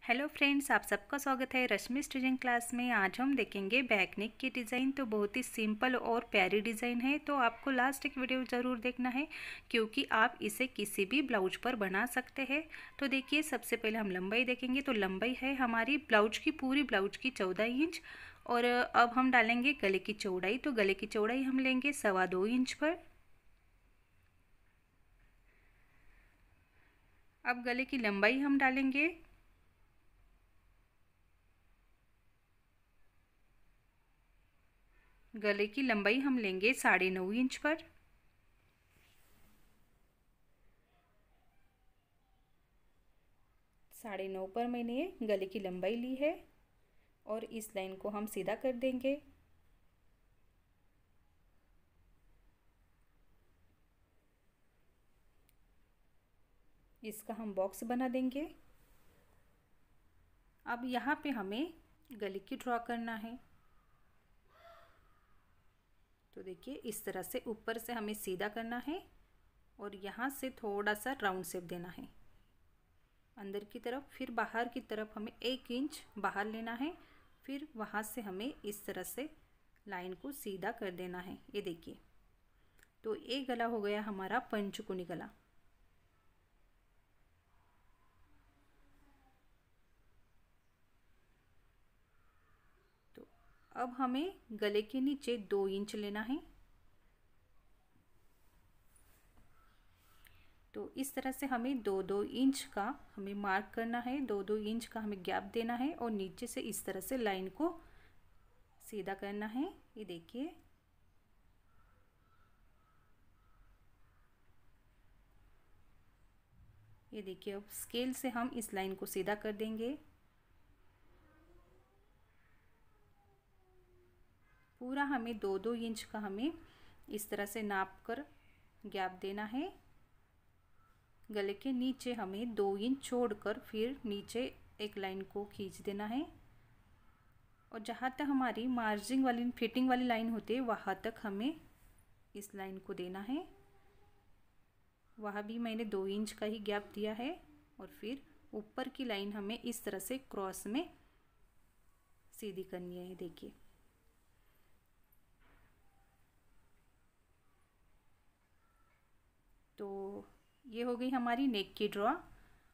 Hello friends, आप सबका स्वागत है रश्मि स्टिचिंग क्लास में। आज हम देखेंगे बैक नेक की डिज़ाइन। तो बहुत ही सिंपल और प्यारी डिज़ाइन है, तो आपको लास्ट एक वीडियो ज़रूर देखना है क्योंकि आप इसे किसी भी ब्लाउज पर बना सकते हैं। तो देखिए, सबसे पहले हम लंबाई देखेंगे। तो लंबाई है हमारी ब्लाउज की, पूरी ब्लाउज की 14 इंच। और अब हम डालेंगे गले की चौड़ाई। तो गले की चौड़ाई हम लेंगे 2.25 इंच पर। अब गले की लंबाई हम डालेंगे गले की लंबाई हम लेंगे 9.5 इंच पर। साढ़े 9 पर मैंने गले की लंबाई ली है और इस लाइन को हम सीधा कर देंगे। इसका हम बॉक्स बना देंगे। अब यहाँ पे हमें गले की ड्रॉ करना है। तो देखिए, इस तरह से ऊपर से हमें सीधा करना है और यहाँ से थोड़ा सा राउंड शेप देना है अंदर की तरफ। फिर बाहर की तरफ हमें 1 इंच बाहर लेना है। फिर वहाँ से हमें इस तरह से लाइन को सीधा कर देना है। ये देखिए, तो ये गला हो गया हमारा पंचकुनी गला। तो अब हमें गले के नीचे 2 इंच लेना है। तो इस तरह से हमें 2-2 इंच का हमें मार्क करना है, 2-2 इंच का हमें गैप देना है और नीचे से इस तरह से लाइन को सीधा करना है। ये देखिए, ये देखिए, अब स्केल से हम इस लाइन को सीधा कर देंगे। पूरा हमें 2-2 इंच का हमें इस तरह से नाप कर गैप देना है। गले के नीचे हमें 2 इंच छोड़कर फिर नीचे एक लाइन को खींच देना है और जहाँ तक हमारी मार्जिंग वाली फिटिंग वाली लाइन होती है वहाँ तक हमें इस लाइन को देना है। वहाँ भी मैंने 2 इंच का ही गैप दिया है और फिर ऊपर की लाइन हमें इस तरह से क्रॉस में सीधी करनी है। देखिए, तो ये हो गई हमारी नेक की ड्रॉ।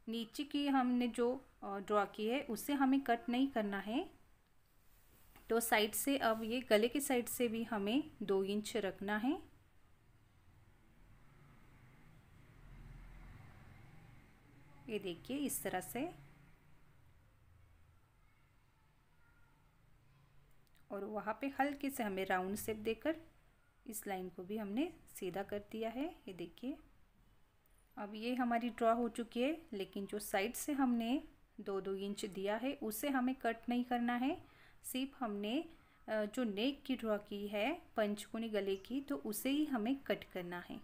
नीचे की हमने जो ड्रॉ की है उससे हमें कट नहीं करना है। तो साइड से, अब ये गले की साइड से भी हमें 2 इंच रखना है। ये देखिए, इस तरह से। और वहाँ पे हल्के से हमें राउंड शेप देकर इस लाइन को भी हमने सीधा कर दिया है। ये देखिए, अब ये हमारी ड्रॉ हो चुकी है। लेकिन जो साइड से हमने 2-2 इंच दिया है उसे हमें कट नहीं करना है। सिर्फ हमने जो नेक की ड्रॉ की है पंचकोनी गले की, तो उसे ही हमें कट करना है।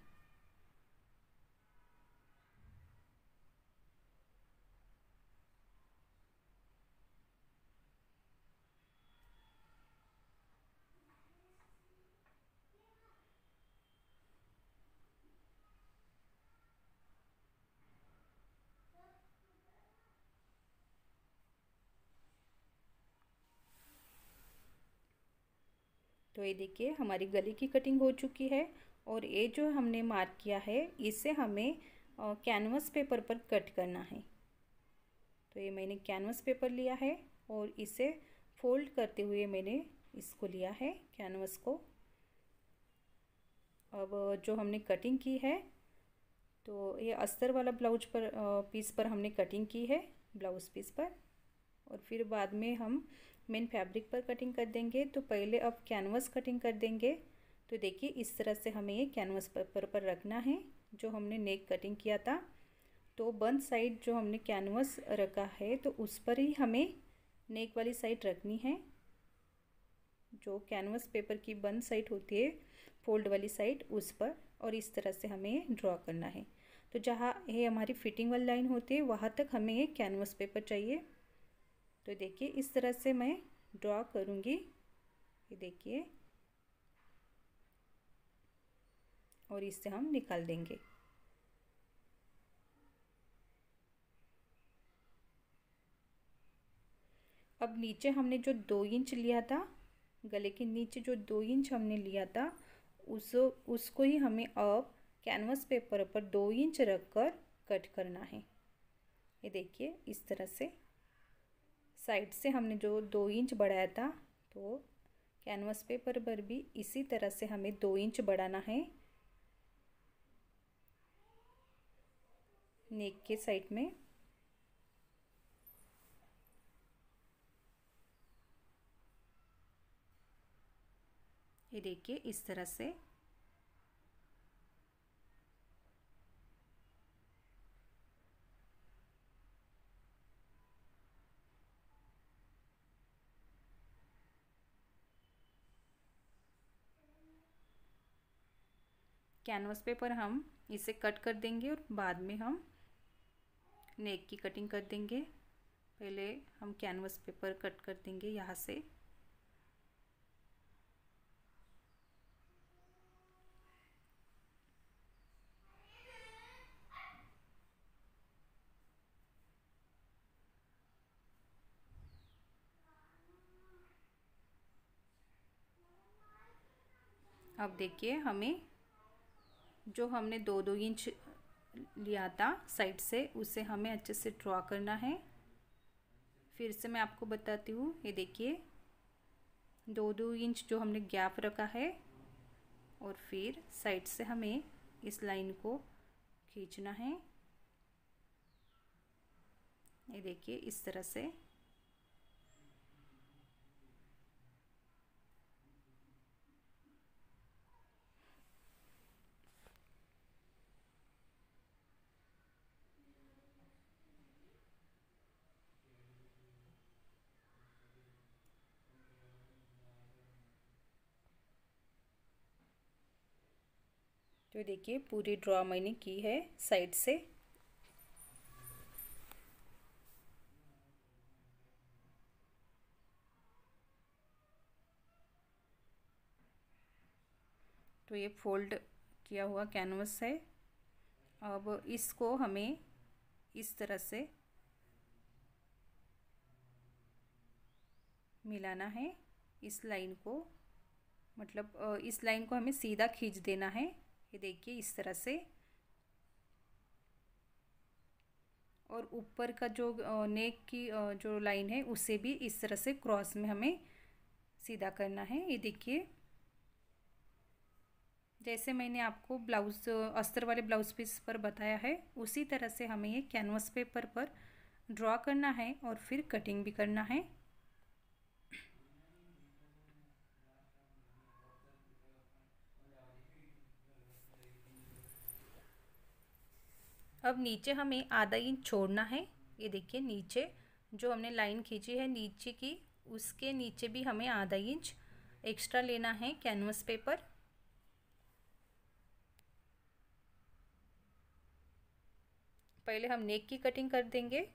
तो ये देखिए, हमारी गले की कटिंग हो चुकी है और ये जो हमने मार्क किया है इसे हमें कैनवस पेपर पर कट करना है। तो ये मैंने कैनवस पेपर लिया है और इसे फोल्ड करते हुए मैंने इसको लिया है कैनवस को। अब जो हमने कटिंग की है, तो ये अस्तर वाला ब्लाउज पर पीस पर हमने कटिंग की है, ब्लाउज़ पीस पर। और फिर बाद में हम मेन फैब्रिक पर कटिंग कर देंगे। तो पहले अब कैनवस कटिंग कर देंगे। तो देखिए, इस तरह से हमें ये कैनवस पेपर पर रखना है जो हमने नेक कटिंग किया था। तो बंद साइड जो हमने कैनवस रखा है तो उस पर ही हमें नेक वाली साइड रखनी है। जो कैनवस पेपर की बंद साइड होती है, फोल्ड वाली साइड, उस पर। और इस तरह से हमें ड्रॉ करना है। तो जहाँ ये हमारी फिटिंग वाली लाइन होती है वहाँ तक हमें ये कैनवस पेपर चाहिए। तो देखिए, इस तरह से मैं ड्रॉ करूँगी। ये देखिए, और इससे हम निकाल देंगे। अब नीचे हमने जो 2 इंच लिया था, गले के नीचे जो 2 इंच हमने लिया था, उसको ही हमें अब कैनवस पेपर पर 2 इंच रख कर कट करना है। ये देखिए इस तरह से साइड से हमने जो 2 इंच बढ़ाया था, तो कैनवस पेपर पर भी इसी तरह से हमें 2 इंच बढ़ाना है नेक के साइड में। ये देखिए इस तरह से। कैनवस पेपर हम इसे कट कर देंगे और बाद में हम नेक की कटिंग कर देंगे। पहले हम कैनवस पेपर कट कर देंगे यहाँ से। अब देखिए हमें जो हमने 2-2 इंच लिया था साइड से, उसे हमें अच्छे से ड्रॉ करना है। फिर से मैं आपको बताती हूँ, ये देखिए 2-2 इंच जो हमने गैप रखा है और फिर साइड से हमें इस लाइन को खींचना है। ये देखिए इस तरह से। तो देखिए पूरी ड्रॉ मैंने की है साइड से। तो ये फोल्ड किया हुआ कैनवस है। अब इसको हमें इस तरह से मिलाना है। इस लाइन को, मतलब इस लाइन को हमें सीधा खींच देना है। ये देखिए इस तरह से। और ऊपर का जो नेक की जो लाइन है, उसे भी इस तरह से क्रॉस में हमें सीधा करना है। ये देखिए जैसे मैंने आपको ब्लाउज़ अस्तर वाले ब्लाउज़ पीस पर बताया है, उसी तरह से हमें ये कैनवस पेपर पर ड्रॉ करना है और फिर कटिंग भी करना है। अब नीचे हमें आधा इंच छोड़ना है। ये देखिए नीचे जो हमने लाइन खींची है नीचे की, उसके नीचे भी हमें आधा इंच एक्स्ट्रा लेना है कैनवस पेपर। पहले हम नेक की कटिंग कर देंगे।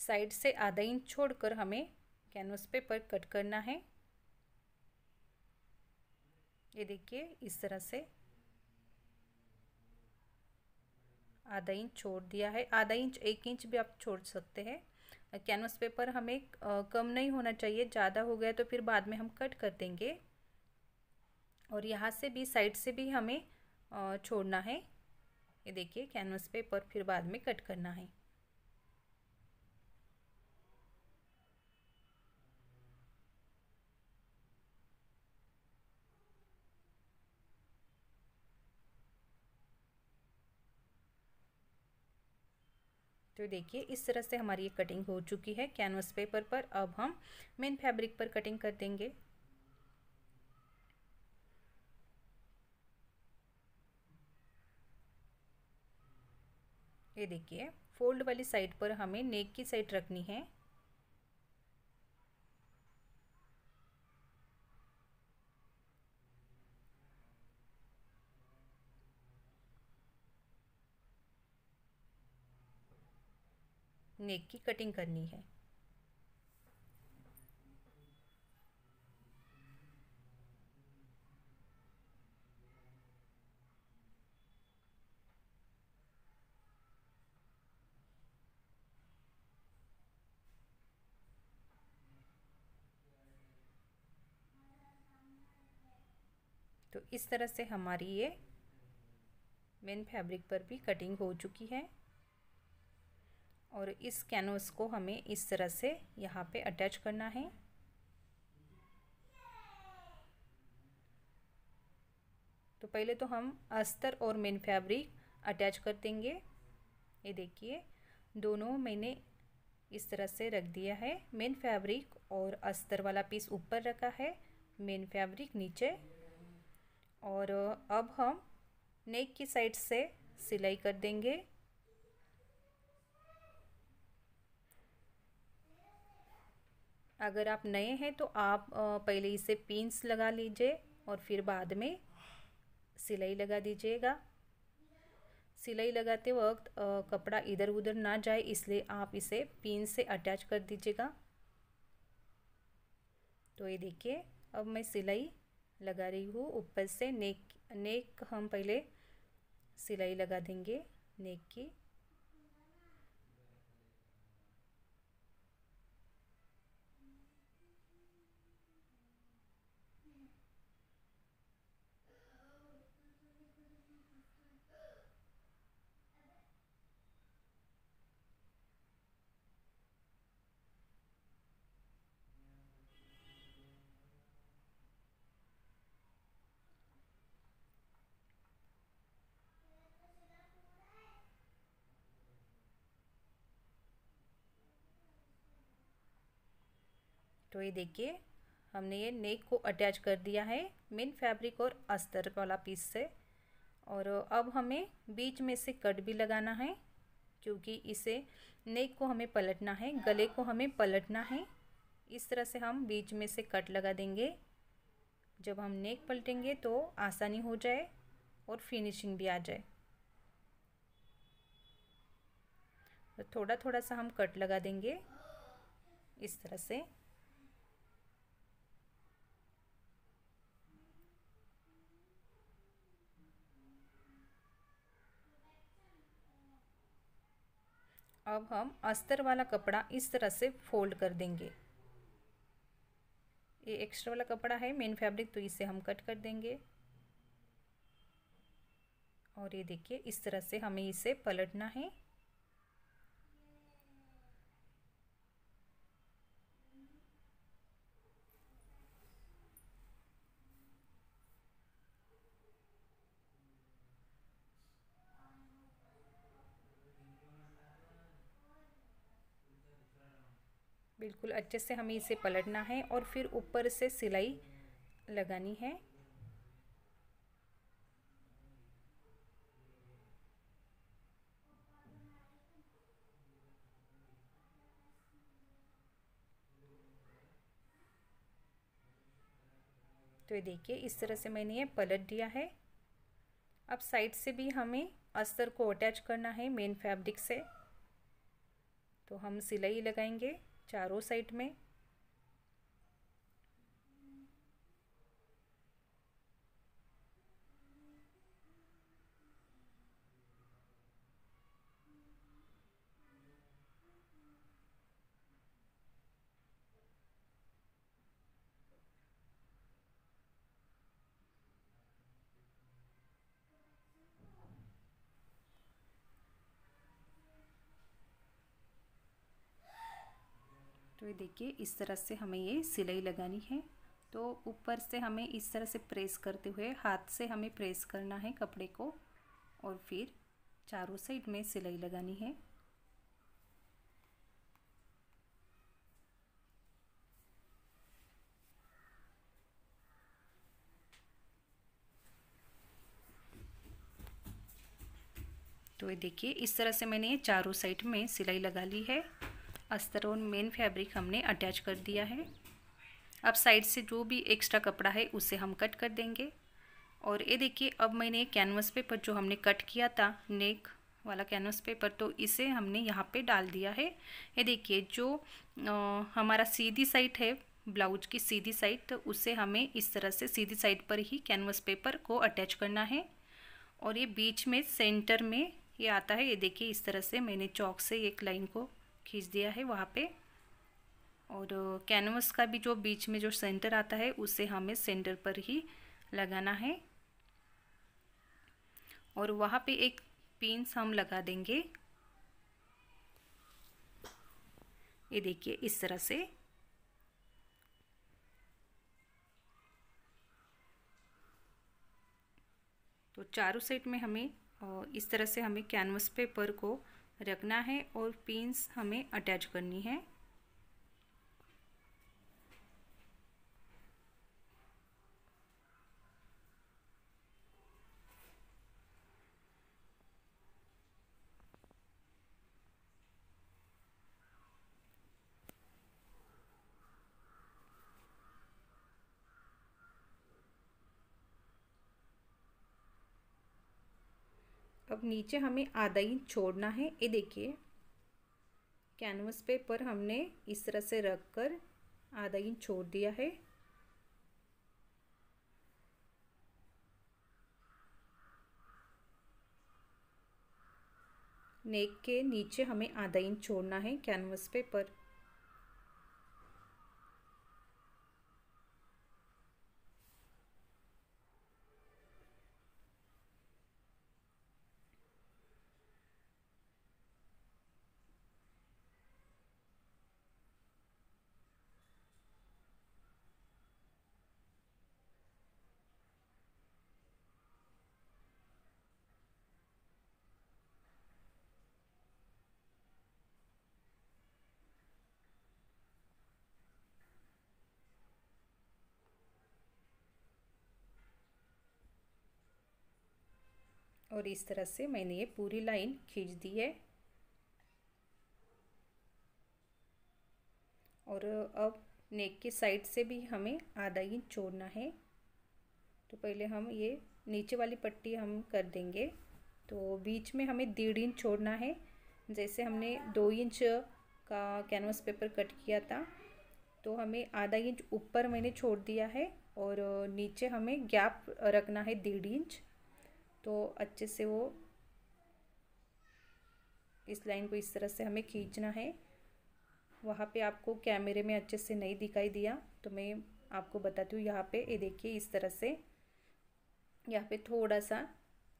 साइड से आधा इंच छोड़कर हमें कैनवस पेपर कट करना है। ये देखिए इस तरह से आधा इंच छोड़ दिया है। आधा इंच 1 इंच भी आप छोड़ सकते हैं। कैनवस पेपर हमें कम नहीं होना चाहिए, ज़्यादा हो गया तो फिर बाद में हम कट कर देंगे। और यहाँ से भी साइड से भी हमें छोड़ना है। ये देखिए कैनवस पेपर फिर बाद में कट करना है। तो देखिए इस तरह से हमारी ये कटिंग हो चुकी है कैनवस पेपर पर। अब हम मेन फैब्रिक पर कटिंग कर देंगे। ये देखिए फोल्ड वाली साइड पर हमें नेक की साइड रखनी है। नेक की कटिंग करनी है। तो इस तरह से हमारी ये मेन फैब्रिक पर भी कटिंग हो चुकी है और इस कैनवस को हमें इस तरह से यहाँ पे अटैच करना है। तो पहले तो हम अस्तर और मेन फैब्रिक अटैच कर देंगे। ये देखिए दोनों मैंने इस तरह से रख दिया है। मेन फैब्रिक और अस्तर वाला पीस ऊपर रखा है, मेन फैब्रिक नीचे। और अब हम नेक की साइड से सिलाई कर देंगे। अगर आप नए हैं तो आप पहले इसे पिन्स लगा लीजिए और फिर बाद में सिलाई लगा दीजिएगा। सिलाई लगाते वक्त कपड़ा इधर उधर ना जाए, इसलिए आप इसे पिन से अटैच कर दीजिएगा। तो ये देखिए अब मैं सिलाई लगा रही हूँ ऊपर से। नेक हम पहले सिलाई लगा देंगे नेक की। तो ये देखिए हमने ये नेक को अटैच कर दिया है मेन फैब्रिक और अस्तर वाला पीस से। और अब हमें बीच में से कट भी लगाना है, क्योंकि इसे नेक को हमें पलटना है, गले को हमें पलटना है। इस तरह से हम बीच में से कट लगा देंगे। जब हम नेक पलटेंगे तो आसानी हो जाए और फिनिशिंग भी आ जाए। तो थोड़ा थोड़ा सा हम कट लगा देंगे इस तरह से। अब हम अस्तर वाला कपड़ा इस तरह से फोल्ड कर देंगे। ये एक्स्ट्रा वाला कपड़ा है मेन फैब्रिक, तो इसे हम कट कर देंगे। और ये देखिए इस तरह से हमें इसे पलटना है। बिल्कुल अच्छे से हमें इसे पलटना है और फिर ऊपर से सिलाई लगानी है। तो ये देखिए इस तरह से मैंने ये पलट दिया है। अब साइड से भी हमें अस्तर को अटैच करना है मेन फैब्रिक से। तो हम सिलाई लगाएंगे चारों साइड में। तो ये देखिए इस तरह से हमें ये सिलाई लगानी है। तो ऊपर से हमें इस तरह से प्रेस करते हुए हाथ से हमें प्रेस करना है कपड़े को और फिर चारों साइड में सिलाई लगानी है। तो ये देखिए इस तरह से मैंने चारों साइड में सिलाई लगा ली है। अस्तर और मेन फैब्रिक हमने अटैच कर दिया है। अब साइड से जो भी एक्स्ट्रा कपड़ा है उसे हम कट कर देंगे। और ये देखिए अब मैंने कैनवस पेपर जो हमने कट किया था नेक वाला कैनवस पेपर, तो इसे हमने यहाँ पे डाल दिया है। ये देखिए जो हमारा सीधी साइड है ब्लाउज की सीधी साइड, तो उसे हमें इस तरह से सीधी साइड पर ही कैनवस पेपर को अटैच करना है। और ये बीच में सेंटर में ये आता है, ये देखिए इस तरह से मैंने चॉक से एक लाइन को खींच दिया है वहाँ पे। और कैनवस का भी जो बीच में जो सेंटर आता है उसे हमें सेंटर पर ही लगाना है। और वहाँ पे एक पिन्स हम लगा देंगे, ये देखिए इस तरह से। तो चारों साइड में हमें इस तरह से हमें कैनवस पेपर को रखना है और पिन्स हमें अटैच करनी है। अब नीचे हमें आधा इंच छोड़ना है, ये देखिए कैनवस पेपर हमने इस तरह से रख कर आधा इंच छोड़ दिया है। नेक के नीचे हमें आधा इंच छोड़ना है कैनवस पेपर। और इस तरह से मैंने ये पूरी लाइन खींच दी है। और अब नेक के साइड से भी हमें आधा इंच छोड़ना है। तो पहले हम ये नीचे वाली पट्टी हम कर देंगे, तो बीच में हमें 1.5 इंच छोड़ना है। जैसे हमने 2 इंच का कैनवस पेपर कट किया था, तो हमें आधा इंच ऊपर मैंने छोड़ दिया है और नीचे हमें गैप रखना है 1.5 इंच। तो अच्छे से वो इस लाइन को इस तरह से हमें खींचना है। वहाँ पे आपको कैमरे में अच्छे से नहीं दिखाई दिया तो मैं आपको बताती हूँ। यहाँ पे ये देखिए इस तरह से यहाँ पे थोड़ा सा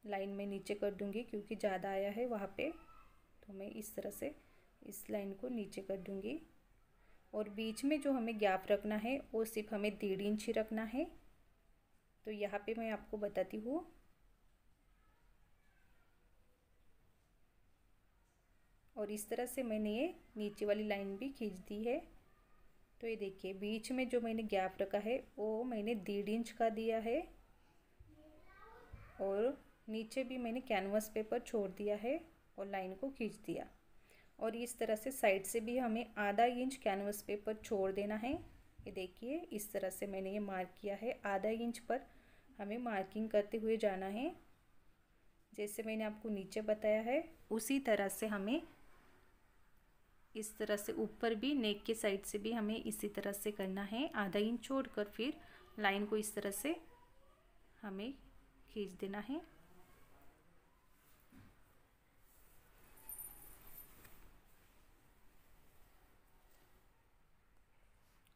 लाइन में नीचे कर दूँगी क्योंकि ज़्यादा आया है वहाँ पे, तो मैं इस तरह से इस लाइन को नीचे कर दूँगी। और बीच में जो हमें गैप रखना है वो सिर्फ हमें 1.5 इंच ही रखना है। तो यहाँ पे मैं आपको बताती हूँ। और इस तरह से मैंने ये नीचे वाली लाइन भी खींच दी है। तो ये देखिए बीच में जो मैंने गैप रखा है वो मैंने 1.5 इंच का दिया है और नीचे भी मैंने कैनवस पेपर छोड़ दिया है और लाइन को खींच दिया। और इस तरह से साइड से भी हमें आधा इंच कैनवस पेपर छोड़ देना है। ये देखिए इस तरह से मैंने ये मार्क किया है, आधा इंच पर हमें मार्किंग करते हुए जाना है। जैसे मैंने आपको नीचे बताया है उसी तरह से हमें इस तरह से ऊपर भी नेक के साइड से भी हमें इसी तरह से करना है। आधा इंच छोड़कर फिर लाइन को इस तरह से हमें खींच देना है।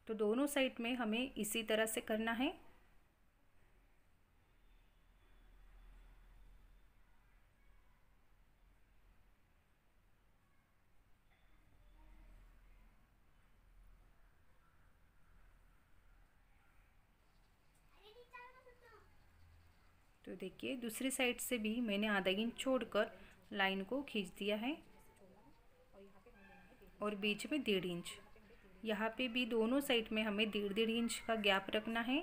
तो दोनों साइड में हमें इसी तरह से करना है। तो देखिए दूसरी साइड से भी मैंने आधा इंच छोड़कर लाइन को खींच दिया है और बीच में 1.5 इंच। यहाँ पे भी दोनों साइड में हमें 1.5 इंच का गैप रखना है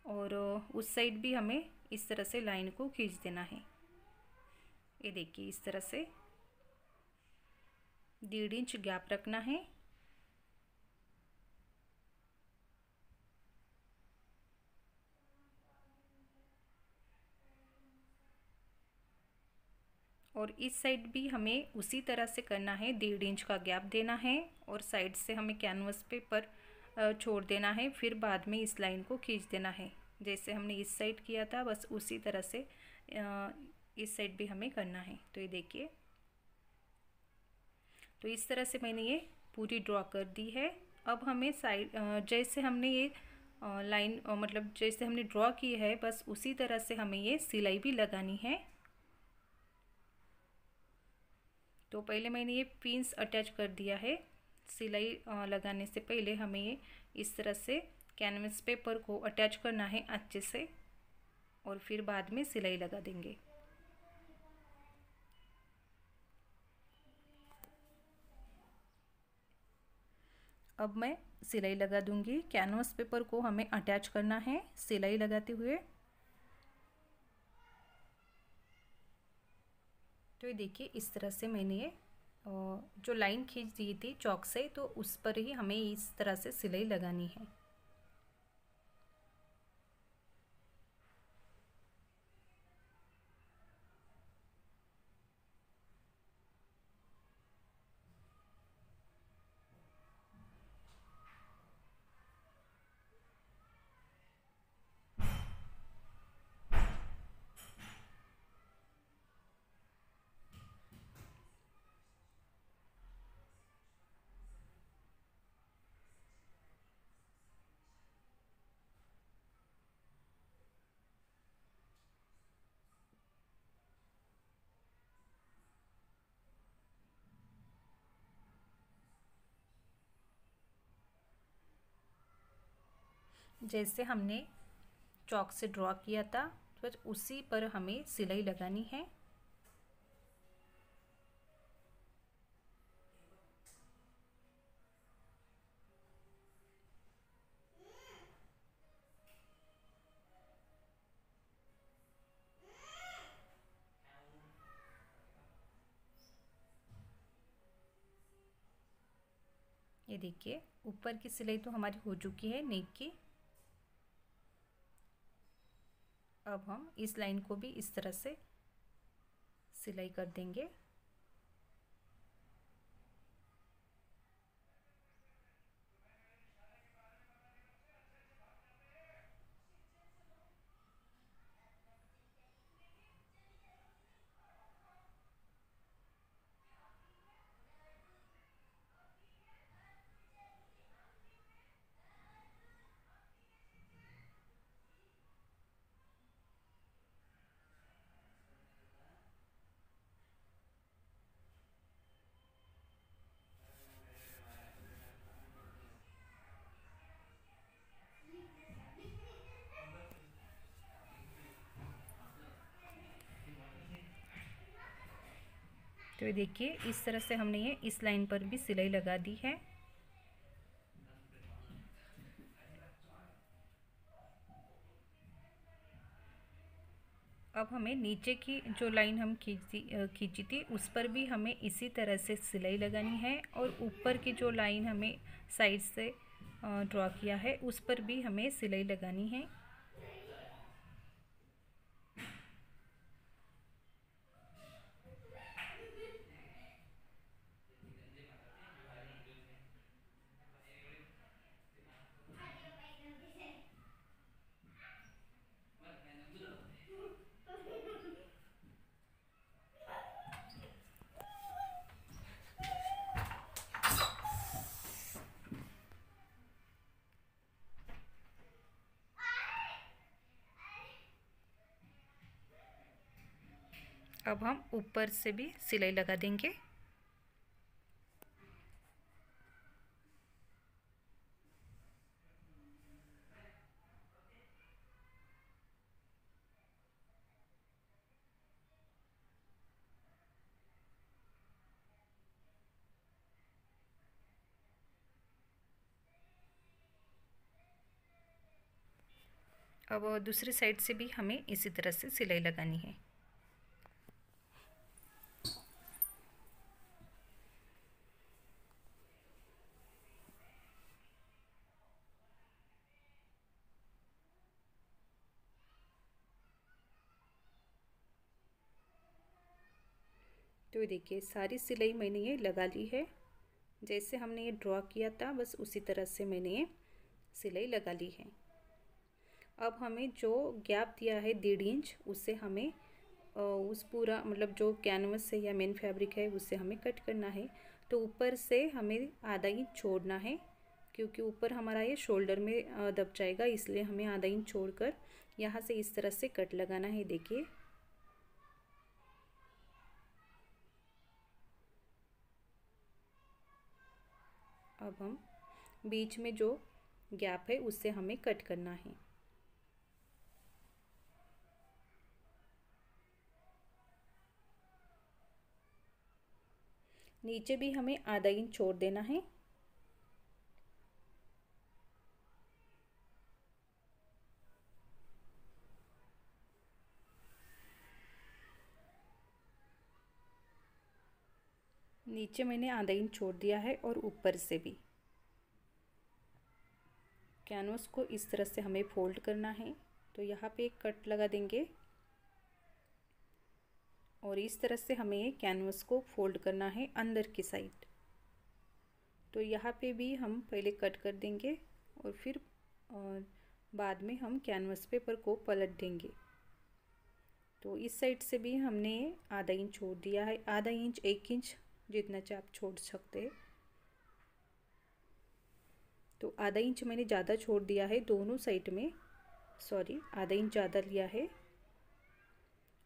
और उस साइड भी हमें इस तरह से लाइन को खींच देना है। ये देखिए इस तरह से 1.5 इंच गैप रखना है। और इस साइड भी हमें उसी तरह से करना है, 1.5 इंच का गैप देना है और साइड से हमें कैनवस पेपर छोड़ देना है। फिर बाद में इस लाइन को खींच देना है, जैसे हमने इस साइड किया था बस उसी तरह से इस साइड भी हमें करना है। तो ये देखिए, तो इस तरह से मैंने ये पूरी ड्रॉ कर दी है। अब हमें साइड जैसे हमने ये लाइन मतलब जैसे हमने ड्रॉ की है बस उसी तरह से हमें ये सिलाई भी लगानी है। तो पहले मैंने ये पिंस अटैच कर दिया है। सिलाई लगाने से पहले हमें ये इस तरह से कैनवस पेपर को अटैच करना है अच्छे से और फिर बाद में सिलाई लगा देंगे। अब मैं सिलाई लगा दूंगी। कैनवस पेपर को हमें अटैच करना है सिलाई लगाते हुए। तो ये देखिए, इस तरह से मैंने ये जो लाइन खींच दी थी चौक से, तो उस पर ही हमें इस तरह से सिलाई लगानी है। जैसे हमने चौक से ड्रॉ किया था तो उसी पर हमें सिलाई लगानी है। ये देखिए, ऊपर की सिलाई तो हमारी हो चुकी है नेक की। अब हम इस लाइन को भी इस तरह से सिलाई कर देंगे। तो ये देखिए, इस तरह से हमने ये इस लाइन पर भी सिलाई लगा दी है। अब हमें नीचे की जो लाइन हम खींची थी उस पर भी हमें इसी तरह से सिलाई लगानी है और ऊपर की जो लाइन हमें साइड से ड्रॉ किया है उस पर भी हमें सिलाई लगानी है। अब हम ऊपर से भी सिलाई लगा देंगे। अब दूसरी साइड से भी हमें इसी तरह से सिलाई लगानी है। तो ये देखिए सारी सिलाई मैंने ये लगा ली है, जैसे हमने ये ड्रॉ किया था बस उसी तरह से मैंने ये सिलाई लगा ली है। अब हमें जो गैप दिया है 1.5 इंच, उससे हमें उस पूरा मतलब जो कैनवस है या मेन फैब्रिक है उससे हमें कट करना है। तो ऊपर से हमें आधा इंच छोड़ना है, क्योंकि ऊपर हमारा ये शोल्डर में दब जाएगा, इसलिए हमें आधा इंच छोड़कर यहाँ से इस तरह से कट लगाना है। देखिए अब हम बीच में जो गैप है उससे हमें कट करना है। नीचे भी हमें आधा इंच छोड़ देना है। नीचे मैंने आधा इंच छोड़ दिया है और ऊपर से भी कैनवस को इस तरह से हमें फोल्ड करना है। तो यहाँ पे एक कट लगा देंगे और इस तरह से हमें ये कैनवस को फोल्ड करना है अंदर की साइड। तो यहाँ पे भी हम पहले कट कर देंगे और फिर बाद में हम कैनवस पेपर को पलट देंगे। तो इस साइड से भी हमने आधा इंच छोड़ दिया है, आधा इंच 1 इंच जितना चाहे आप छोड़ सकते हैं। तो आधा इंच मैंने ज़्यादा छोड़ दिया है दोनों साइड में, सॉरी आधा इंच ज़्यादा लिया है।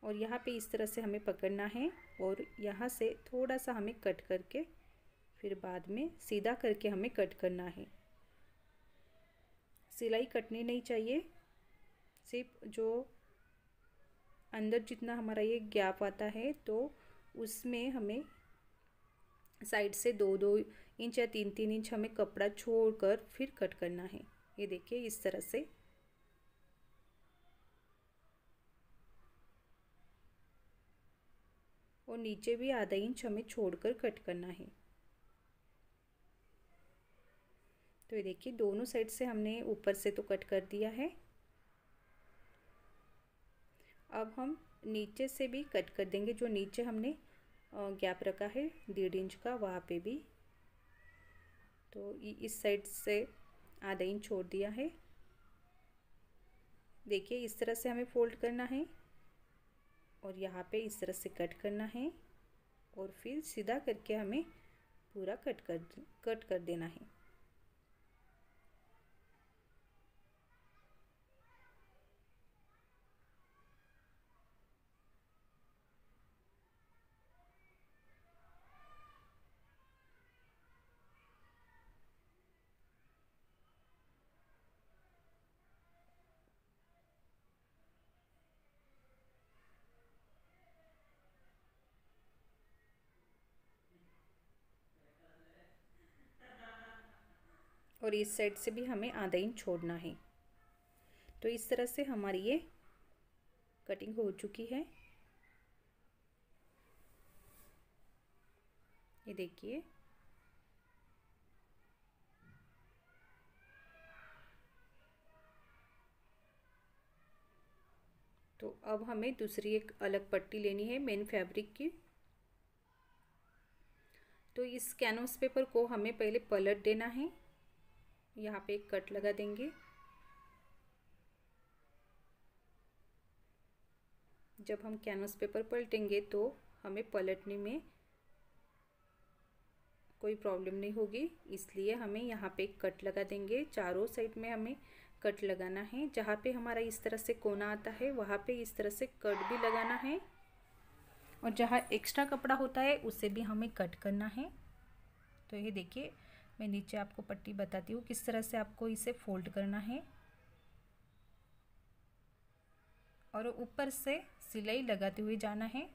और यहाँ पे इस तरह से हमें पकड़ना है और यहाँ से थोड़ा सा हमें कट करके फिर बाद में सीधा करके हमें कट करना है। सिलाई कटनी नहीं चाहिए, सिर्फ जो अंदर जितना हमारा ये गैप आता है तो उसमें हमें साइड से 2-2 इंच या 3-3 इंच हमें कपड़ा छोड़कर फिर कट करना है। ये देखिए इस तरह से। और नीचे भी आधा इंच हमें छोड़कर कट करना है। तो ये देखिए दोनों साइड से हमने ऊपर से तो कट कर दिया है। अब हम नीचे से भी कट कर देंगे, जो नीचे हमने गैप रखा है 1.5 इंच का, वहाँ पे भी। तो इस साइड से आधा इंच छोड़ दिया है। देखिए इस तरह से हमें फोल्ड करना है और यहाँ पे इस तरह से कट करना है और फिर सीधा करके हमें पूरा कट कर देना है। और इस साइड से भी हमें आधा इंच छोड़ना है। तो इस तरह से हमारी ये कटिंग हो चुकी है। ये देखिए तो अब हमें दूसरी एक अलग पट्टी लेनी है मेन फैब्रिक की। तो इस कैनवस पेपर को हमें पहले पलट देना है, यहाँ पे एक कट लगा देंगे। जब हम कैनवस पेपर पलटेंगे तो हमें पलटने में कोई प्रॉब्लम नहीं होगी, इसलिए हमें यहाँ पे एक कट लगा देंगे। चारों साइड में हमें कट लगाना है। जहाँ पे हमारा इस तरह से कोना आता है वहाँ पे इस तरह से कट भी लगाना है, और जहाँ एक्स्ट्रा कपड़ा होता है उसे भी हमें कट करना है। तो ये देखिए मैं नीचे आपको पट्टी बताती हूँ किस तरह से आपको इसे फोल्ड करना है और ऊपर से सिलाई लगाते हुए जाना है।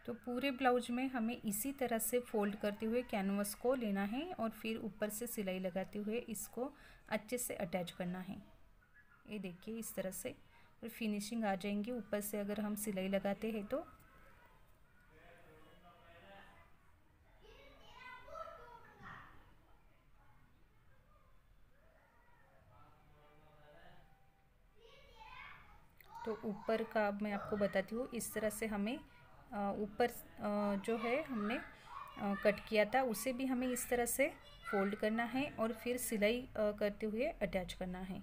तो पूरे ब्लाउज में हमें इसी तरह से फोल्ड करते हुए कैनवस को लेना है और फिर ऊपर से सिलाई लगाते हुए इसको अच्छे से अटैच करना है। ये देखिए इस तरह से, और फिनिशिंग आ जाएंगी ऊपर से अगर हम सिलाई लगाते हैं तो। तो ऊपर का अब मैं आपको बताती हूँ। इस तरह से हमें ऊपर जो है हमने कट किया था उसे भी हमें इस तरह से फोल्ड करना है और फिर सिलाई करते हुए अटैच करना है।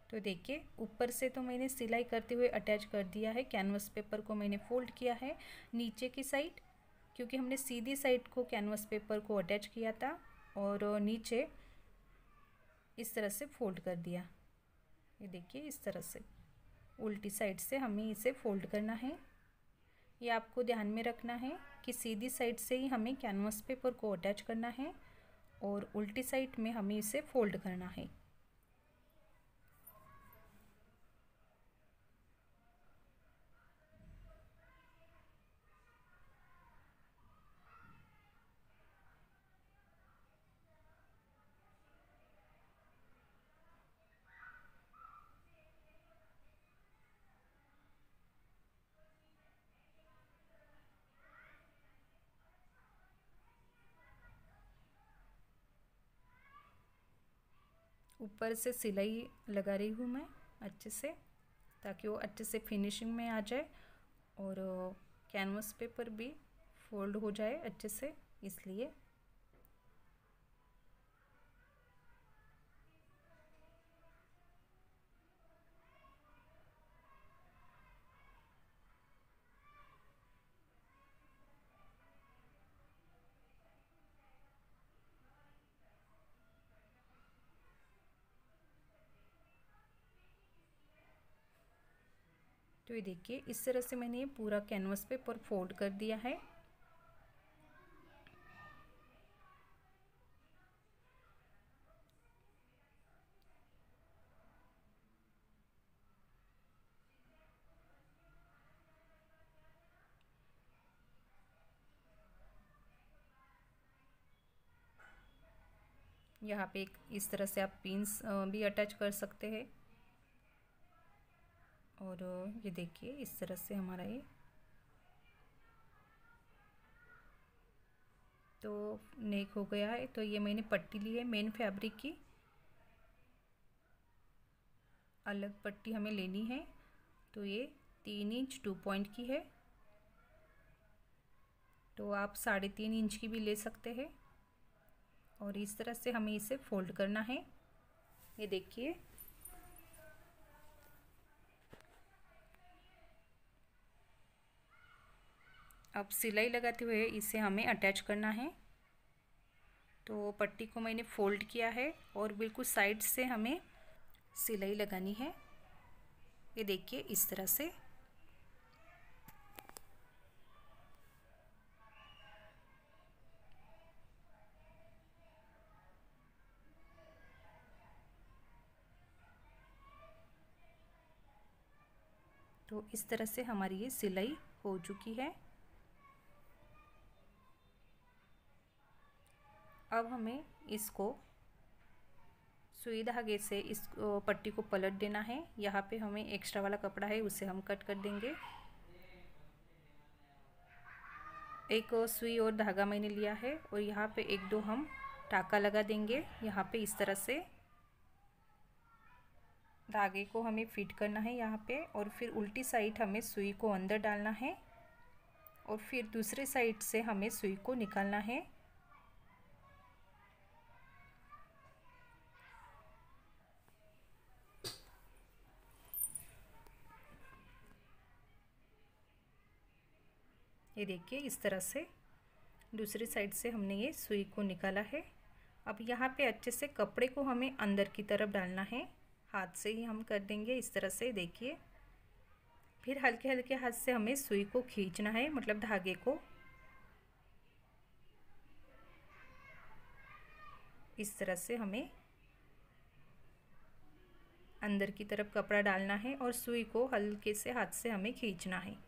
तो देखिए ऊपर से तो मैंने सिलाई करते हुए अटैच कर दिया है, कैनवस पेपर को मैंने फोल्ड किया है नीचे की साइड, क्योंकि हमने सीधी साइड को कैनवस पेपर को अटैच किया था और नीचे इस तरह से फोल्ड कर दिया। ये देखिए इस तरह से उल्टी साइड से हमें इसे फोल्ड करना है। ये आपको ध्यान में रखना है कि सीधी साइड से ही हमें कैनवस पेपर को अटैच करना है और उल्टी साइड में हमें इसे फोल्ड करना है। ऊपर से सिलाई लगा रही हूँ मैं अच्छे से, ताकि वो अच्छे से फिनिशिंग में आ जाए और कैनवस पेपर भी फोल्ड हो जाए अच्छे से, इसलिए। तो ये देखिए इस तरह से मैंने ये पूरा कैनवस पेपर फोल्ड कर दिया है। यहाँ पे एक इस तरह से आप पिन्स भी अटैच कर सकते हैं। और ये देखिए इस तरह से हमारा ये तो नेक हो गया है। तो ये मैंने पट्टी ली है मेन फैब्रिक की, अलग पट्टी हमें लेनी है। तो ये 3 इंच 2 पॉइंट की है, तो आप 3.5 इंच की भी ले सकते हैं। और इस तरह से हमें इसे फोल्ड करना है। ये देखिए अब सिलाई लगाते हुए इसे हमें अटैच करना है। तो पट्टी को मैंने फोल्ड किया है और बिल्कुल साइड से हमें सिलाई लगानी है। ये देखिए इस तरह से। तो इस तरह से हमारी ये सिलाई हो चुकी है। अब हमें इसको सुई धागे से इस पट्टी को पलट देना है। यहाँ पे हमें एक्स्ट्रा वाला कपड़ा है उसे हम कट कर देंगे। एक सुई और धागा मैंने लिया है और यहाँ पे 1-2 हम टाका लगा देंगे। यहाँ पे इस तरह से धागे को हमें फिट करना है यहाँ पे, और फिर उल्टी साइड हमें सुई को अंदर डालना है और फिर दूसरे साइड से हमें सुई को निकालना है। ये देखिए इस तरह से दूसरी साइड से हमने ये सुई को निकाला है। अब यहाँ पे अच्छे से कपड़े को हमें अंदर की तरफ डालना है, हाथ से ही हम कर देंगे इस तरह से। देखिए फिर हल्के हल्के हाथ से हमें सुई को खींचना है, मतलब धागे को इस तरह से हमें अंदर की तरफ कपड़ा डालना है और सुई को हल्के से हाथ से हमें खींचना है।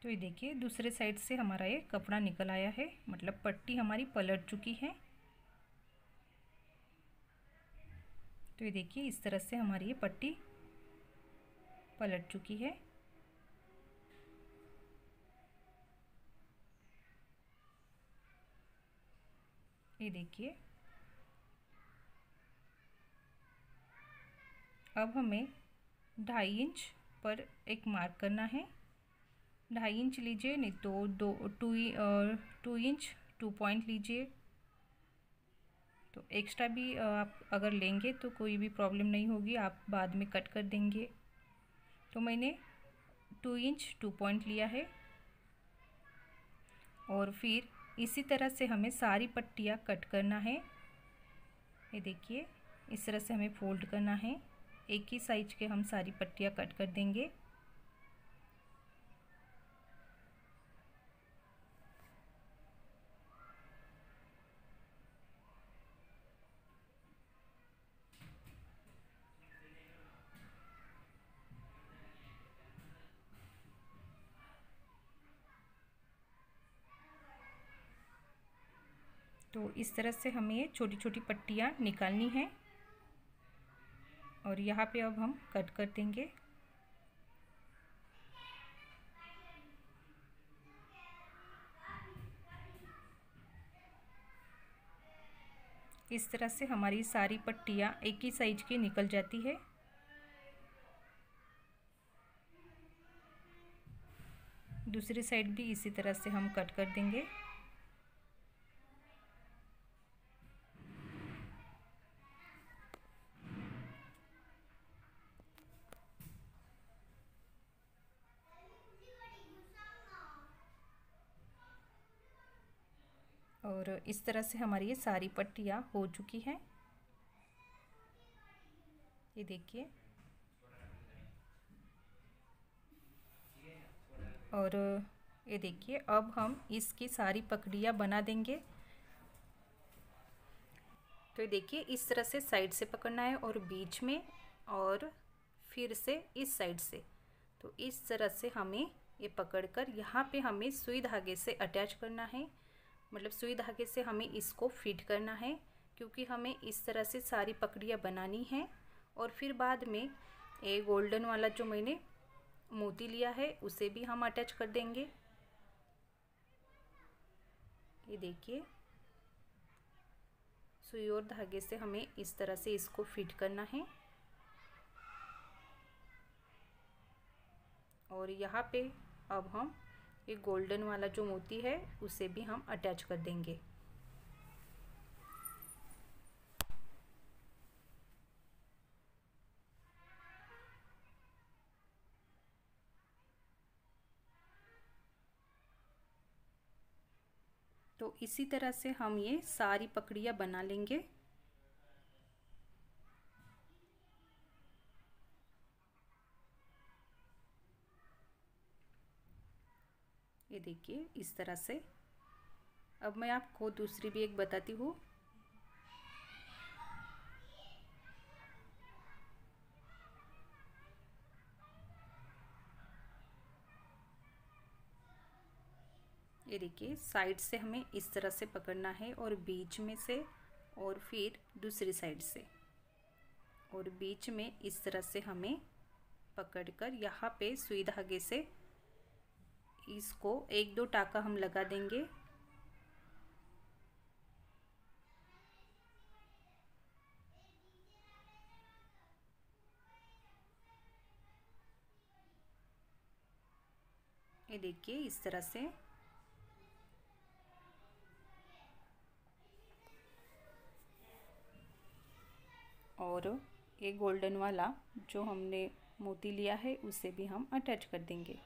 तो ये देखिए दूसरे साइड से हमारा ये कपड़ा निकल आया है, मतलब पट्टी हमारी पलट चुकी है। तो ये देखिए इस तरह से हमारी ये पट्टी पलट चुकी है। ये देखिए अब हमें 2.5 इंच पर एक मार्क करना है। 2.5 इंच लीजिए, नहीं तो 2 इंच 2 पॉइंट लीजिए। तो एक्स्ट्रा भी आप अगर लेंगे तो कोई भी प्रॉब्लम नहीं होगी, आप बाद में कट कर देंगे। तो मैंने 2 इंच 2 पॉइंट लिया है और फिर इसी तरह से हमें सारी पट्टियाँ कट करना है। ये देखिए इस तरह से हमें फोल्ड करना है, एक ही साइज के हम सारी पट्टियाँ कट कर देंगे। तो इस तरह से हमें ये छोटी छोटी पट्टियाँ निकालनी है और यहाँ पे अब हम कट कर देंगे। इस तरह से हमारी सारी पट्टियाँ एक ही साइज की निकल जाती है। दूसरी साइड भी इसी तरह से हम कट कर देंगे। और इस तरह से हमारी ये सारी पट्टियाँ हो चुकी हैं। ये देखिए और ये देखिए अब हम इसकी सारी पकड़ियाँ बना देंगे। तो ये देखिए इस तरह से साइड से पकड़ना है और बीच में और फिर से इस साइड से। तो इस तरह से हमें ये पकड़कर यहाँ पे हमें सुई धागे से अटैच करना है, मतलब सुई धागे से हमें इसको फिट करना है, क्योंकि हमें इस तरह से सारी पकड़ियाँ बनानी है। और फिर बाद में ये गोल्डन वाला जो मैंने मोती लिया है उसे भी हम अटैच कर देंगे। ये देखिए सुई और धागे से हमें इस तरह से इसको फिट करना है और यहाँ पे अब हम ये गोल्डन वाला जो मोती है उसे भी हम अटैच कर देंगे। तो इसी तरह से हम ये सारी पकड़ियाँ बना लेंगे। ये देखिए इस तरह से। अब मैं आपको दूसरी भी एक बताती हूँ। ये देखिए साइड से हमें इस तरह से पकड़ना है और बीच में से और फिर दूसरी साइड से और बीच में इस तरह से हमें पकड़कर यहाँ पे सुई धागे से इसको 1-2 टाका हम लगा देंगे। ये देखिए इस तरह से। और ये गोल्डन वाला जो हमने मोती लिया है उसे भी हम अटैच कर देंगे।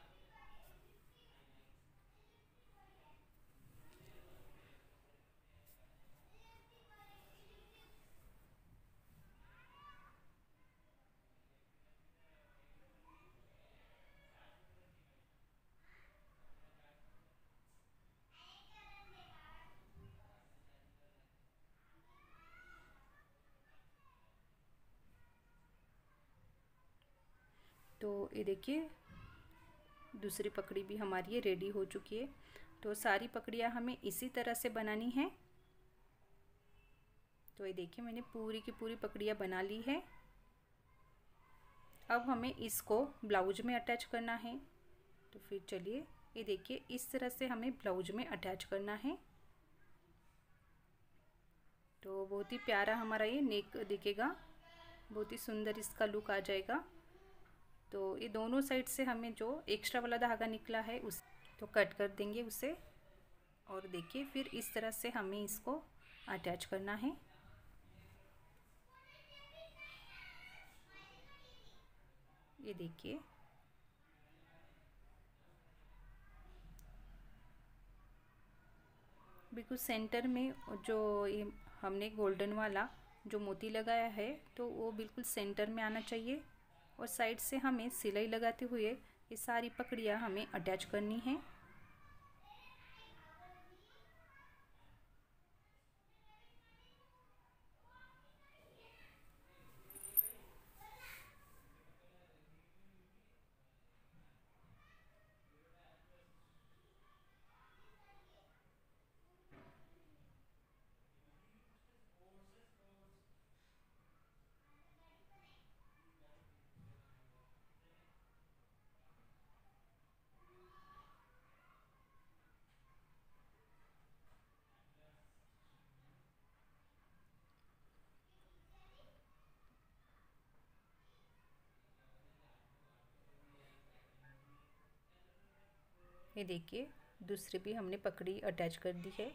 तो ये देखिए दूसरी पकड़ी भी हमारी ये रेडी हो चुकी है। तो सारी पकड़ियाँ हमें इसी तरह से बनानी है। तो ये देखिए मैंने पूरी की पूरी पकड़ियाँ बना ली है। अब हमें इसको ब्लाउज में अटैच करना है। तो फिर चलिए, ये देखिए इस तरह से हमें ब्लाउज में अटैच करना है। तो बहुत ही प्यारा हमारा ये नेक दिखेगा, बहुत ही सुंदर इसका लुक आ जाएगा। तो ये दोनों साइड से हमें जो एक्स्ट्रा वाला धागा निकला है उस तो कट कर देंगे उसे। और देखिए फिर इस तरह से हमें इसको अटैच करना है। ये देखिए बिल्कुल सेंटर में जो ये हमने गोल्डन वाला जो मोती लगाया है तो वो बिल्कुल सेंटर में आना चाहिए। और साइड से हमें सिलाई लगाते हुए ये सारी पकड़ियाँ हमें अटैच करनी है। ये देखिए दूसरी भी हमने पकड़ी अटैच कर दी है।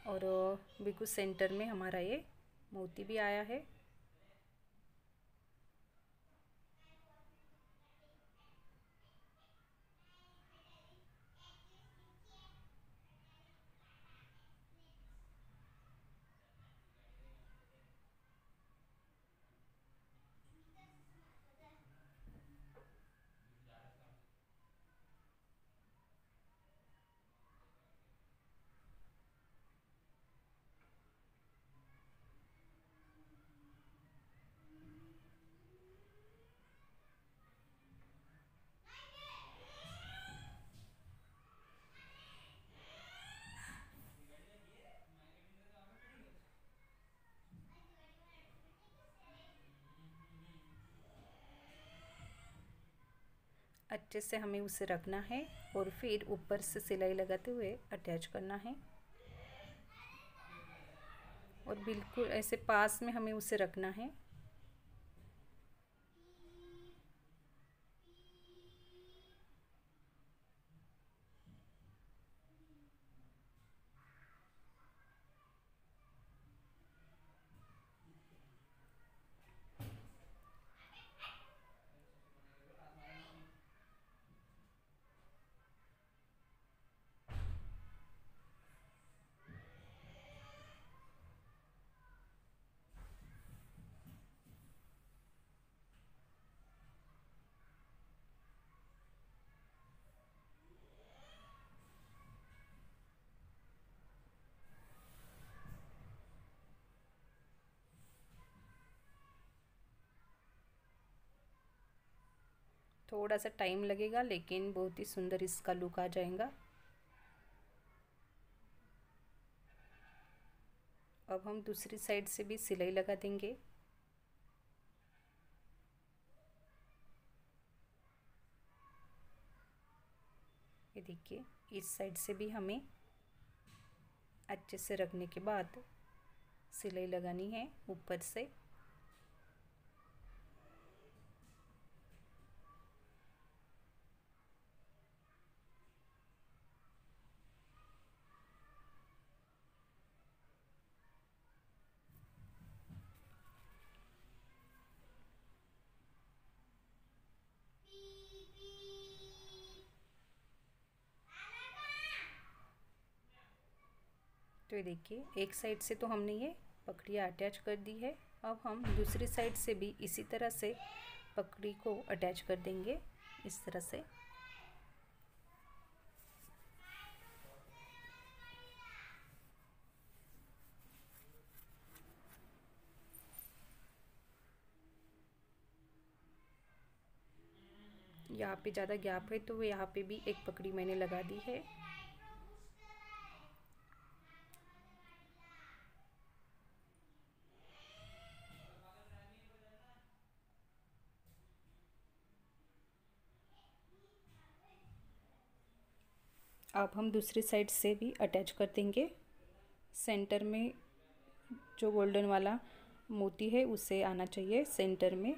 और बिल्कुल सेंटर में हमारा ये मोती भी आया है। अच्छे से हमें उसे रखना है और फिर ऊपर से सिलाई लगाते हुए अटैच करना है। और बिल्कुल ऐसे पास में हमें उसे रखना है। थोड़ा सा टाइम लगेगा लेकिन बहुत ही सुंदर इसका लुक आ जाएगा। अब हम दूसरी साइड से भी सिलाई लगा देंगे। ये देखिए इस साइड से भी हमें अच्छे से रखने के बाद सिलाई लगानी है ऊपर से। तो ये देखिए एक साइड से तो हमने ये पकड़ियाँ अटैच कर दी है। अब हम दूसरी साइड से भी इसी तरह से पकड़ी को अटैच कर देंगे इस तरह से। यहाँ पे ज़्यादा गैप है तो यहाँ पे भी एक पकड़ी मैंने लगा दी है। अब हम दूसरी साइड से भी अटैच कर देंगे। सेंटर में जो गोल्डन वाला मोती है उसे आना चाहिए सेंटर में।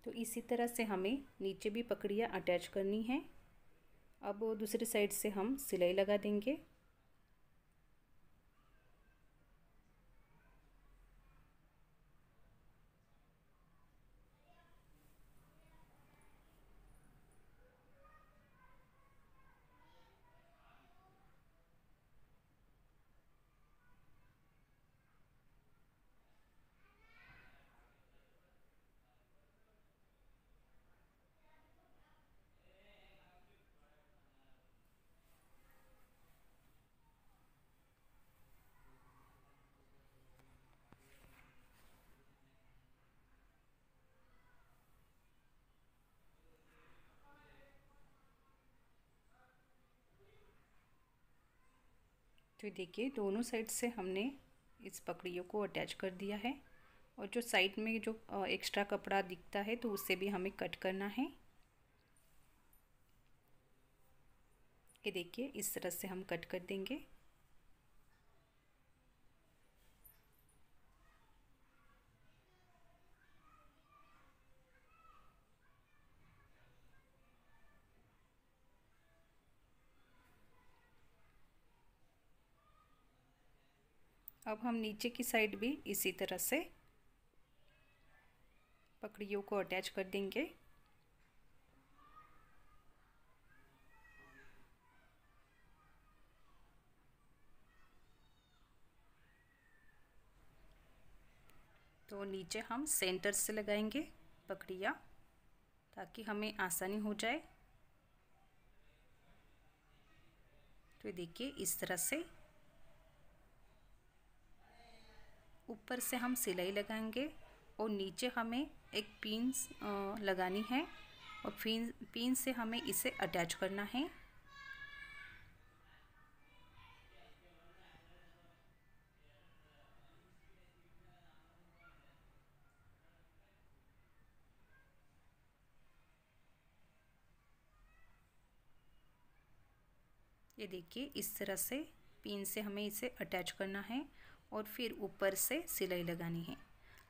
तो इसी तरह से हमें नीचे भी पकड़ियाँ अटैच करनी है। अब दूसरी साइड से हम सिलाई लगा देंगे। तो देखिए दोनों साइड से हमने इस पकड़ियों को अटैच कर दिया है और जो साइड में जो एक्स्ट्रा कपड़ा दिखता है तो उससे भी हमें कट करना है। ये देखिए इस तरह से हम कट कर देंगे। अब हम नीचे की साइड भी इसी तरह से पकड़ियों को अटैच कर देंगे। तो नीचे हम सेंटर से लगाएंगे पकड़ियाँ ताकि हमें आसानी हो जाए। तो देखिए इस तरह से ऊपर से हम सिलाई लगाएंगे और नीचे हमें एक पिन्स लगानी है और पिन से हमें इसे अटैच करना है। ये देखिए इस तरह से पिन से हमें इसे अटैच करना है और फिर ऊपर से सिलाई लगानी है।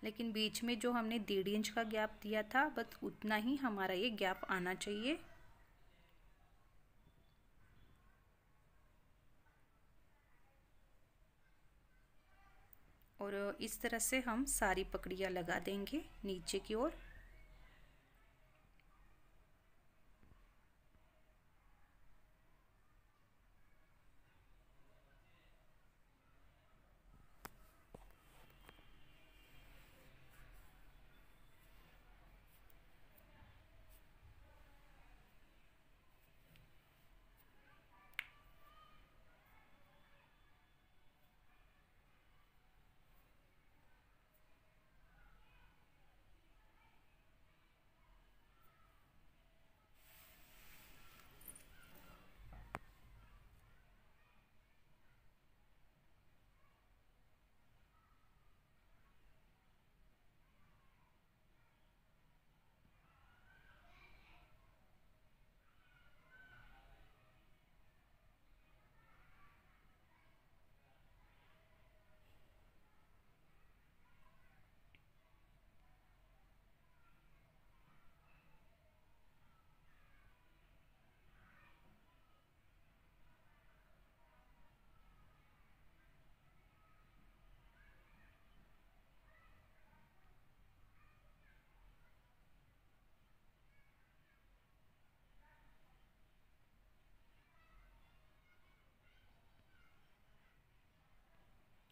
लेकिन बीच में जो हमने 1.5 इंच का गैप दिया था बस उतना ही हमारा ये गैप आना चाहिए। और इस तरह से हम सारी पकड़ियाँ लगा देंगे नीचे की ओर।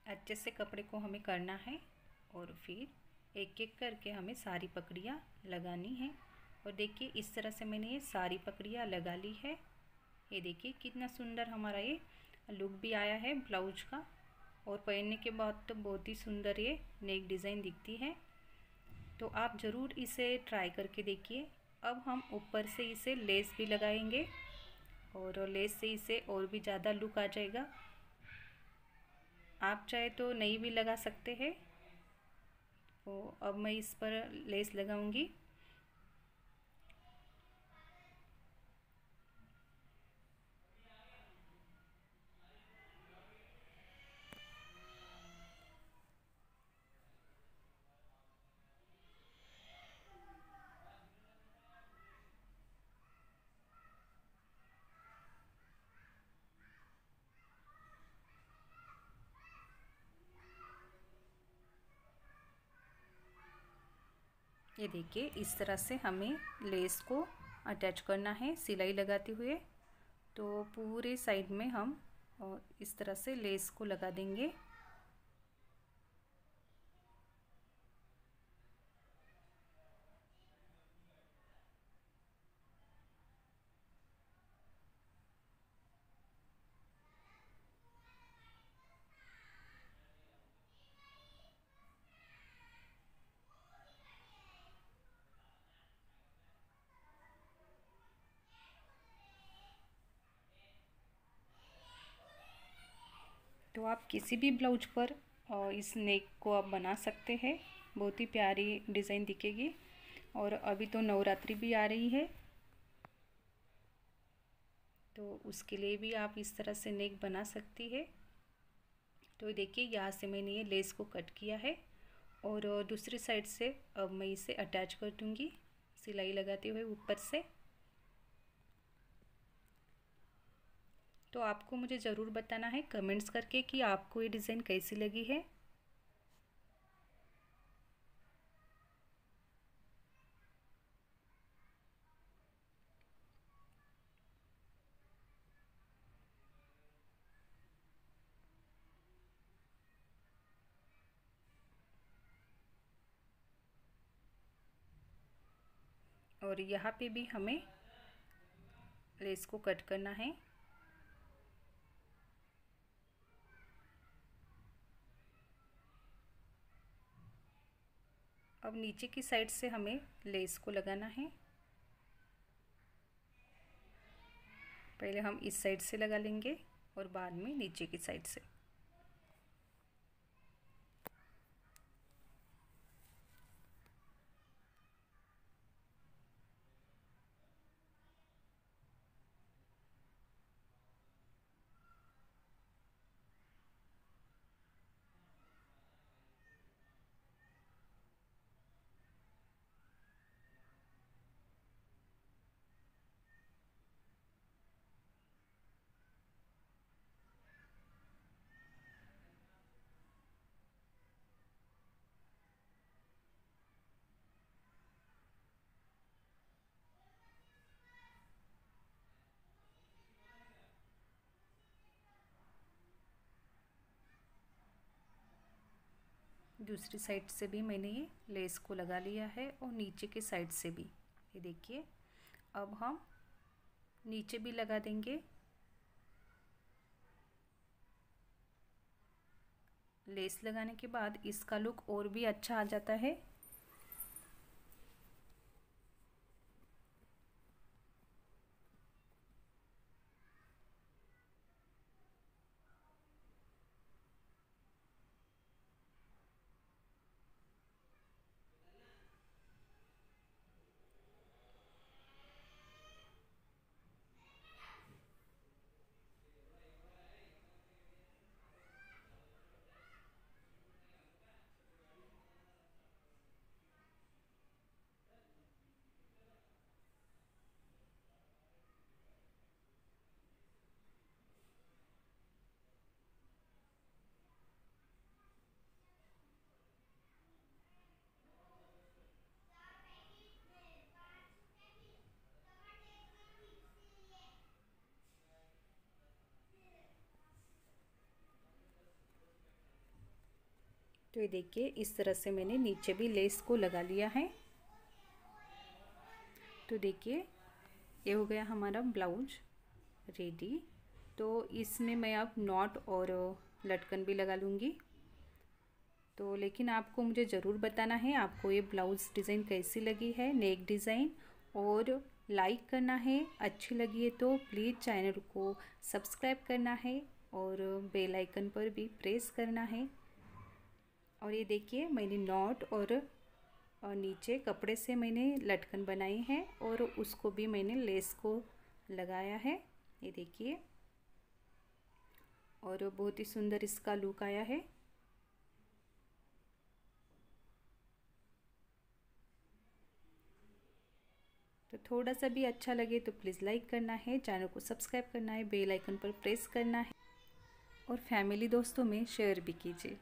अच्छे से कपड़े को हमें करना है और फिर एक एक करके हमें सारी पकड़ियाँ लगानी है। और देखिए इस तरह से मैंने ये सारी पकड़ियाँ लगा ली है। ये देखिए कितना सुंदर हमारा ये लुक भी आया है ब्लाउज का। और पहनने के बाद तो बहुत ही सुंदर ये नेक डिज़ाइन दिखती है। तो आप ज़रूर इसे ट्राई करके देखिए। अब हम ऊपर से इसे लेस भी लगाएंगे और लेस से इसे और भी ज़्यादा लुक आ जाएगा। आप चाहे तो नहीं भी लगा सकते हैं। तो अब मैं इस पर लेस लगाऊंगी। ये देखिए इस तरह से हमें लेस को अटैच करना है सिलाई लगाते हुए। तो पूरे साइड में हम इस तरह से लेस को लगा देंगे। तो आप किसी भी ब्लाउज पर इस नेक को आप बना सकते हैं। बहुत ही प्यारी डिज़ाइन दिखेगी। और अभी तो नवरात्रि भी आ रही है, तो उसके लिए भी आप इस तरह से नेक बना सकती है। तो देखिए यहाँ से मैंने ये लेस को कट किया है और दूसरी साइड से अब मैं इसे अटैच कर दूँगी सिलाई लगाते हुए ऊपर से। तो आपको मुझे ज़रूर बताना है कमेंट्स करके कि आपको ये डिज़ाइन कैसी लगी है। और यहाँ पे भी हमें लेस को कट करना है। अब नीचे की साइड से हमें लेस को लगाना है। पहले हम इस साइड से लगा लेंगे और बाद में नीचे की साइड से। दूसरी साइड से भी मैंने ये लेस को लगा लिया है और नीचे के साइड से भी। ये देखिए, अब हम नीचे भी लगा देंगे। लेस लगाने के बाद इसका लुक और भी अच्छा आ जाता है। तो ये देखिए, इस तरह से मैंने नीचे भी लेस को लगा लिया है। तो देखिए, ये हो गया हमारा ब्लाउज रेडी। तो इसमें मैं अब नॉट और लटकन भी लगा लूँगी। तो लेकिन आपको मुझे ज़रूर बताना है आपको ये ब्लाउज़ डिज़ाइन कैसी लगी है, नेक डिज़ाइन, और लाइक करना है। अच्छी लगी है तो प्लीज़ चैनल को सब्सक्राइब करना है और बेल आइकन पर भी प्रेस करना है। और ये देखिए, मैंने नॉट और नीचे कपड़े से मैंने लटकन बनाई है और उसको भी मैंने लेस को लगाया है। ये देखिए, और बहुत ही सुंदर इसका लुक आया है। तो थोड़ा सा भी अच्छा लगे तो प्लीज़ लाइक करना है, चैनल को सब्सक्राइब करना है, बेल आइकन पर प्रेस करना है और फैमिली दोस्तों में शेयर भी कीजिए।